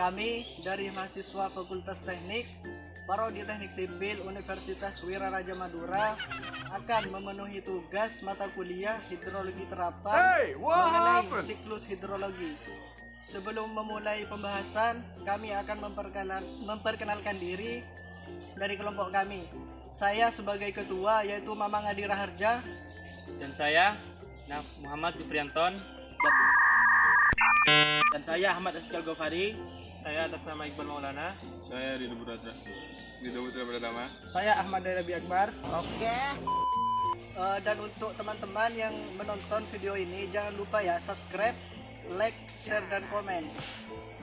Kami dari mahasiswa Fakultas Teknik Prodi Teknik Sipil Universitas Wiraraja Madura akan memenuhi tugas mata kuliah hidrologi terapan mengenai siklus hidrologi. Sebelum memulai pembahasan, kami akan memperkenalkan diri dari kelompok kami. Saya sebagai ketua yaitu Mamang Adi Raharja, dan saya Muhammad Juprianton, dan saya Ahmad Askal Gofari. saya atas nama Iqbal Maulana. Saya Ridho Putra Pratama. saya Ahmad Darabi Akbar. Oke. Dan untuk teman-teman yang menonton video ini, jangan lupa ya subscribe, like, share, dan komen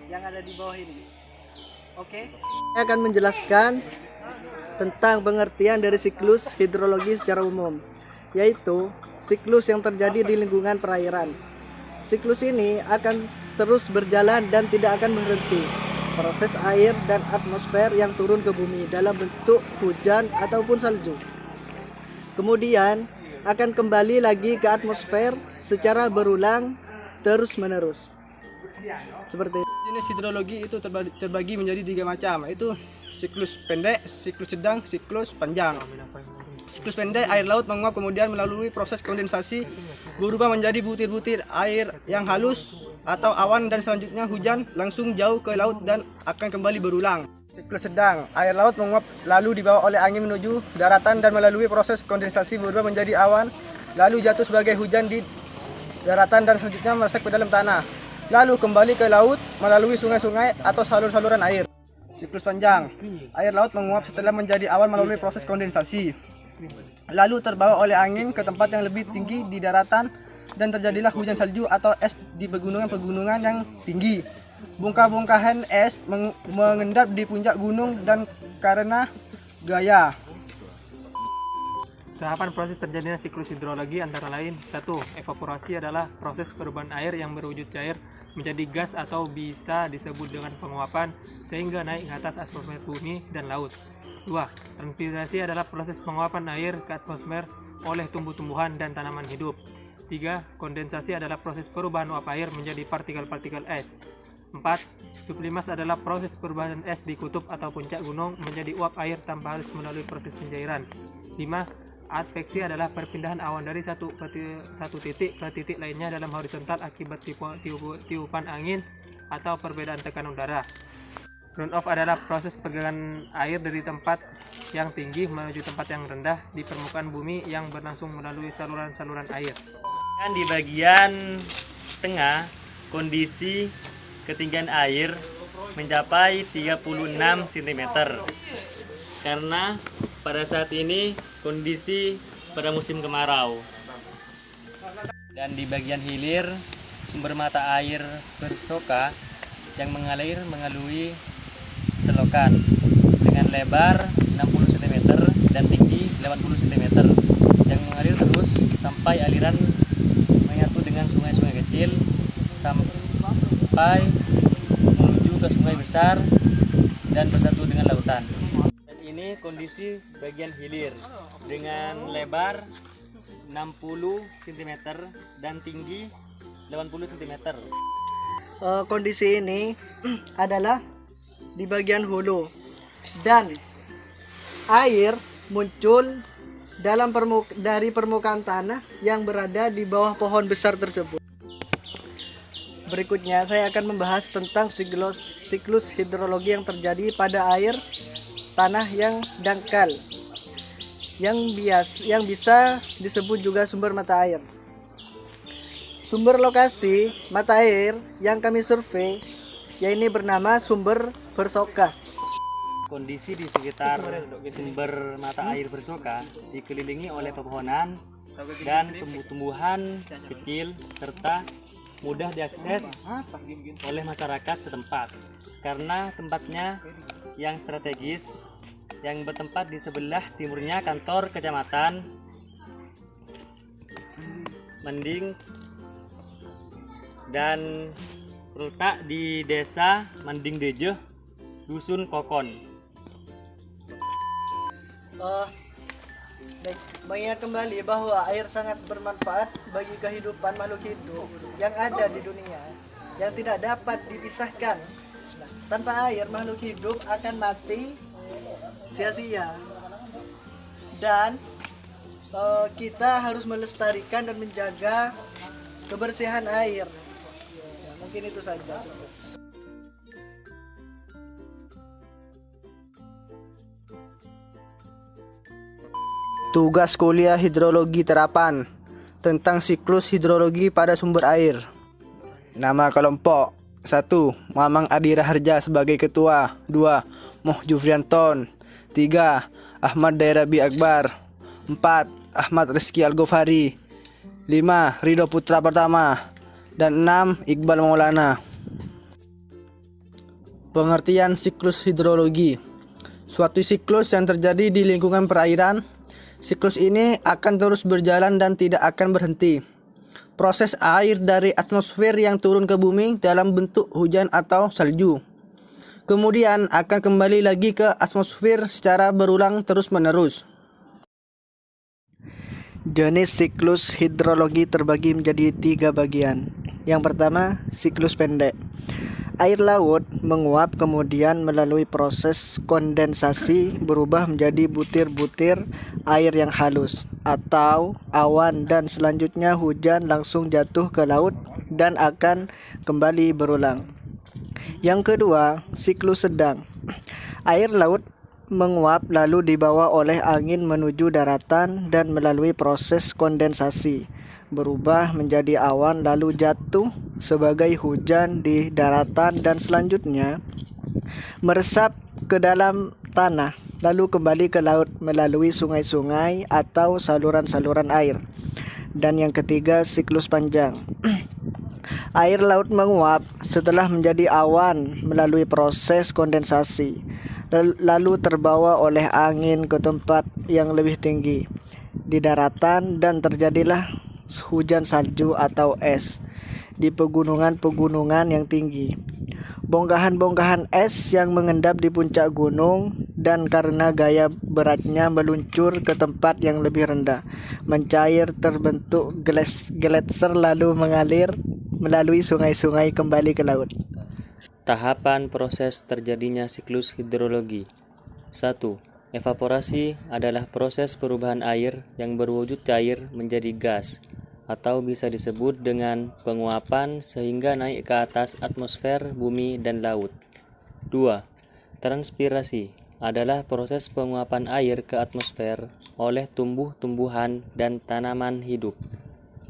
yang ada di bawah ini. Oke. Saya akan menjelaskan tentang pengertian dari siklus hidrologi secara umum, yaitu siklus yang terjadi di lingkungan perairan. Siklus ini akan terus berjalan dan tidak akan berhenti. Proses air dan atmosfer yang turun ke bumi dalam bentuk hujan ataupun salju, kemudian akan kembali lagi ke atmosfer secara berulang terus-menerus. Seperti itu. Jenis hidrologi itu terbagi menjadi 3 macam, yaitu siklus pendek, siklus sedang, siklus panjang. Siklus pendek, air laut menguap kemudian melalui proses kondensasi berubah menjadi butir-butir air yang halus atau awan, dan selanjutnya hujan langsung jauh ke laut dan akan kembali berulang. Siklus sedang, air laut menguap lalu dibawa oleh angin menuju daratan dan melalui proses kondensasi berubah menjadi awan lalu jatuh sebagai hujan di daratan dan selanjutnya meresap ke dalam tanah lalu kembali ke laut melalui sungai-sungai atau saluran air. Siklus panjang, air laut menguap setelah menjadi awan melalui proses kondensasi lalu terbawa oleh angin ke tempat yang lebih tinggi di daratan dan terjadilah hujan salju atau es di pegunungan yang tinggi. Bongkah-bongkahan es mengendap di puncak gunung dan karena gaya. Tahapan proses terjadinya siklus hidrologi antara lain: 1. Evaporasi adalah proses perubahan air yang berwujud cair menjadi gas atau bisa disebut dengan penguapan sehingga naik ke atas atmosfer bumi dan laut. 2. Transpirasi adalah proses penguapan air ke atmosfer oleh tumbuh-tumbuhan dan tanaman hidup. 3. Kondensasi adalah proses perubahan uap air menjadi partikel-partikel es. 4. Sublimas adalah proses perubahan es di kutub atau puncak gunung menjadi uap air tanpa harus melalui proses pencairan. 5. Adveksi adalah perpindahan awan dari satu titik ke titik lainnya dalam horizontal akibat tiupan angin atau perbedaan tekanan udara. Runoff adalah proses pergerakan air dari tempat yang tinggi menuju tempat yang rendah di permukaan bumi yang berlangsung melalui saluran-saluran air. Dan di bagian tengah, kondisi ketinggian air mencapai 36 cm. Karena pada saat ini kondisi pada musim kemarau. Dan di bagian hilir, sumber mata air Bersoka yang mengalir melalui selokan dengan lebar 60 cm dan tinggi 80 cm yang mengalir terus sampai aliran menyatu dengan sungai-sungai kecil sampai menuju ke sungai besar dan bersatu dengan lautan. Dan ini kondisi bagian hilir dengan lebar 60 cm dan tinggi 80 cm. Kondisi ini adalah di bagian hulu, dan air muncul dari permukaan tanah yang berada di bawah pohon besar tersebut. Berikutnya saya akan membahas tentang siklus hidrologi yang terjadi pada air tanah yang dangkal yang bisa disebut juga sumber mata air. Sumber lokasi mata air yang kami survei yaitu bernama sumber Bersoka. Kondisi di sekitar sumber mata air Bersoka dikelilingi oleh pepohonan dan tumbuh-tumbuhan kecil serta mudah diakses oleh masyarakat setempat karena tempatnya yang strategis yang bertempat di sebelah timurnya kantor kecamatan Mending dan terletak di desa Mending Dejo, Dusun Kokon. Mengingat kembali bahwa air sangat bermanfaat bagi kehidupan makhluk hidup yang ada di dunia, yang tidak dapat dipisahkan Tanpa air, makhluk hidup akan mati sia-sia. Dan kita harus melestarikan dan menjaga kebersihan air. Ya, mungkin itu saja. Tugas kuliah hidrologi terapan tentang siklus hidrologi pada sumber air. Nama kelompok: 1. Mamang Adi Raharja sebagai ketua. 2. Moh Jufrianton. 3. Ahmad Dairabi Akbar. 4. Ahmad Rizky Al-Ghofari. 5. Ridho Putra Pertama. Dan 6. Iqbal Maulana. Pengertian siklus hidrologi: suatu siklus yang terjadi di lingkungan perairan. Siklus ini akan terus berjalan dan tidak akan berhenti. Proses air dari atmosfer yang turun ke bumi dalam bentuk hujan atau salju, kemudian akan kembali lagi ke atmosfer secara berulang terus-menerus. Jenis siklus hidrologi terbagi menjadi 3 bagian. Yang pertama, siklus pendek. Air laut menguap kemudian melalui proses kondensasi berubah menjadi butir-butir air yang halus atau awan, dan selanjutnya hujan langsung jatuh ke laut dan akan kembali berulang. Yang kedua, siklus sedang. Air laut menguap lalu dibawa oleh angin menuju daratan dan melalui proses kondensasi berubah menjadi awan lalu jatuh sebagai hujan di daratan dan selanjutnya meresap ke dalam tanah lalu kembali ke laut melalui sungai-sungai atau saluran-saluran air. Dan yang ketiga, siklus panjang. Air laut menguap setelah menjadi awan melalui proses kondensasi lalu terbawa oleh angin ke tempat yang lebih tinggi di daratan dan terjadilah hujan salju atau es di pegunungan-pegunungan yang tinggi. Bongkahan-bongkahan es yang mengendap di puncak gunung dan karena gaya beratnya meluncur ke tempat yang lebih rendah, mencair, terbentuk gletser lalu mengalir melalui sungai-sungai kembali ke laut. Tahapan proses terjadinya siklus hidrologi. 1. Evaporasi adalah proses perubahan air yang berwujud cair menjadi gas, atau bisa disebut dengan penguapan sehingga naik ke atas atmosfer, bumi, dan laut. 2. Transpirasi adalah proses penguapan air ke atmosfer oleh tumbuh-tumbuhan dan tanaman hidup.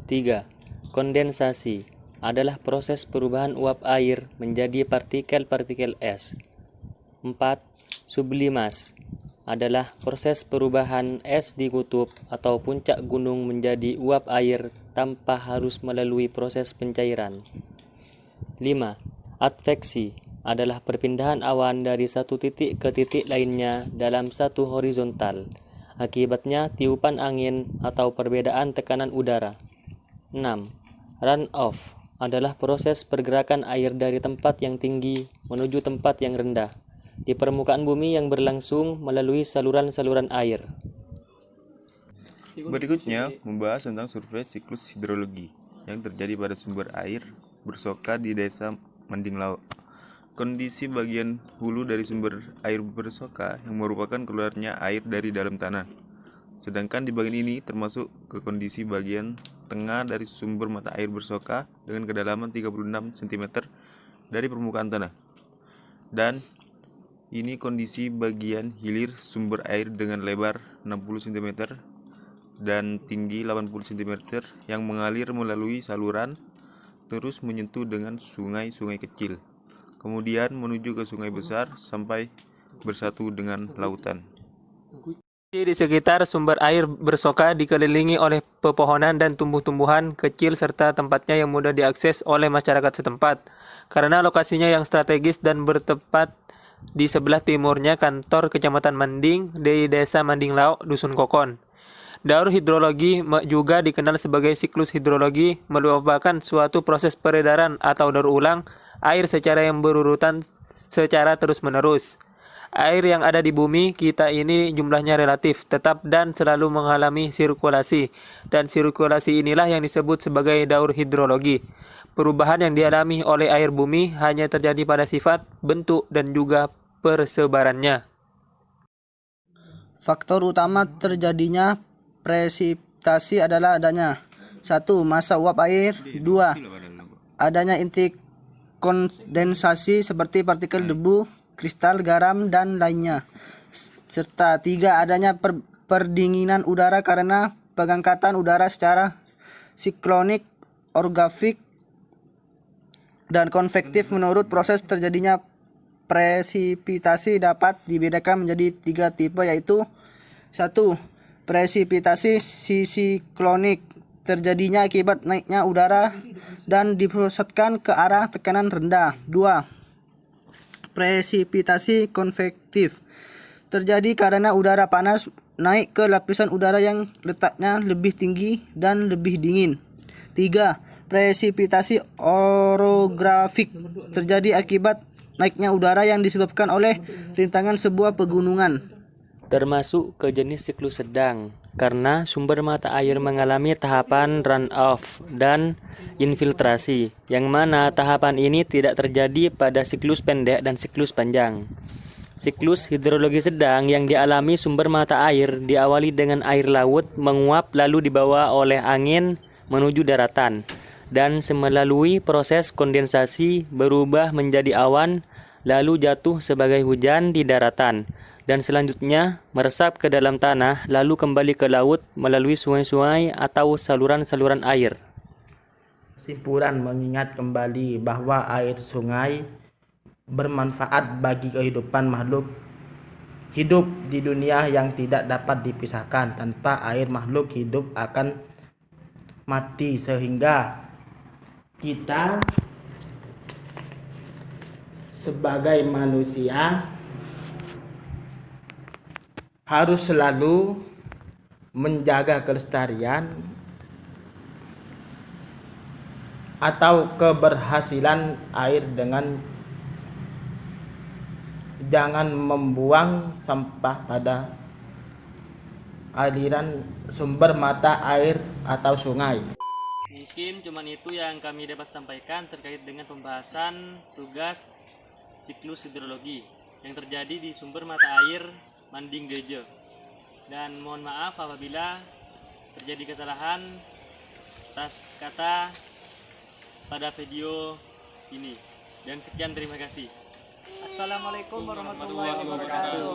3. Kondensasi adalah proses perubahan uap air menjadi partikel-partikel es. 4. Sublimas adalah proses perubahan es di kutub atau puncak gunung menjadi uap air tanpa harus melalui proses pencairan. 5. Adveksi adalah perpindahan awan dari satu titik ke titik lainnya dalam satu horizontal. Akibatnya tiupan angin atau perbedaan tekanan udara. 6. Runoff adalah proses pergerakan air dari tempat yang tinggi menuju tempat yang rendah di permukaan bumi yang berlangsung melalui saluran-saluran air. Berikutnya membahas tentang survei siklus hidrologi yang terjadi pada sumber air bersoka di desa Mandinglao. Kondisi bagian hulu dari sumber air bersoka yang merupakan keluarnya air dari dalam tanah. Sedangkan di bagian ini termasuk ke kondisi bagian tengah dari sumber mata air bersoka dengan kedalaman 36 cm dari permukaan tanah. Dan ini kondisi bagian hilir sumber air dengan lebar 60 cm dan tinggi 80 cm yang mengalir melalui saluran terus menyentuh dengan sungai-sungai kecil, kemudian menuju ke sungai besar sampai bersatu dengan lautan. Di sekitar sumber air bersoka dikelilingi oleh pepohonan dan tumbuh-tumbuhan kecil serta tempatnya yang mudah diakses oleh masyarakat setempat karena lokasinya yang strategis dan bertempat di sebelah timurnya kantor Kecamatan Manding di Desa Mandinglao, Dusun Kokon. Daur hidrologi juga dikenal sebagai siklus hidrologi, merupakan suatu proses peredaran atau daur ulang air secara yang berurutan secara terus-menerus. Air yang ada di bumi kita ini jumlahnya relatif, tetap dan selalu mengalami sirkulasi. Dan sirkulasi inilah yang disebut sebagai daur hidrologi. Perubahan yang dialami oleh air bumi hanya terjadi pada sifat, bentuk, dan juga persebarannya. Faktor utama terjadinya presipitasi adalah adanya 1. Massa uap air. 2. Adanya inti kondensasi seperti partikel debu, kristal, garam, dan lainnya. Serta 3. Adanya perdinginan udara karena pengangkatan udara secara siklonik, orografik, dan konvektif. Menurut proses terjadinya presipitasi dapat dibedakan menjadi 3 tipe, yaitu 1. Presipitasi siklonik, terjadinya akibat naiknya udara dan dipusatkan ke arah tekanan rendah. 2. Presipitasi konvektif, terjadi karena udara panas naik ke lapisan udara yang letaknya lebih tinggi dan lebih dingin. 3. Presipitasi orografik, terjadi akibat naiknya udara yang disebabkan oleh rintangan sebuah pegunungan. Termasuk ke jenis siklus sedang, karena sumber mata air mengalami tahapan run-off dan infiltrasi, yang mana tahapan ini tidak terjadi pada siklus pendek dan siklus panjang. Siklus hidrologi sedang yang dialami sumber mata air diawali dengan air laut menguap lalu dibawa oleh angin menuju daratan, dan melalui proses kondensasi berubah menjadi awan, lalu jatuh sebagai hujan di daratan, dan selanjutnya meresap ke dalam tanah, lalu kembali ke laut melalui sungai-sungai atau saluran-saluran air. Kesimpulan mengingat kembali bahwa air sungai bermanfaat bagi kehidupan makhluk hidup di dunia yang tidak dapat dipisahkan. Tanpa air makhluk hidup akan mati, sehingga kita sebagai manusia harus selalu menjaga kelestarian atau keberhasilan air dengan jangan membuang sampah pada aliran sumber mata air atau sungai. Mungkin cuman itu yang kami dapat sampaikan terkait dengan pembahasan tugas siklus hidrologi yang terjadi di sumber mata air Manding Geje. Dan mohon maaf apabila terjadi kesalahan atas kata pada video ini. Dan sekian, terima kasih. Assalamualaikum warahmatullahi wabarakatuh.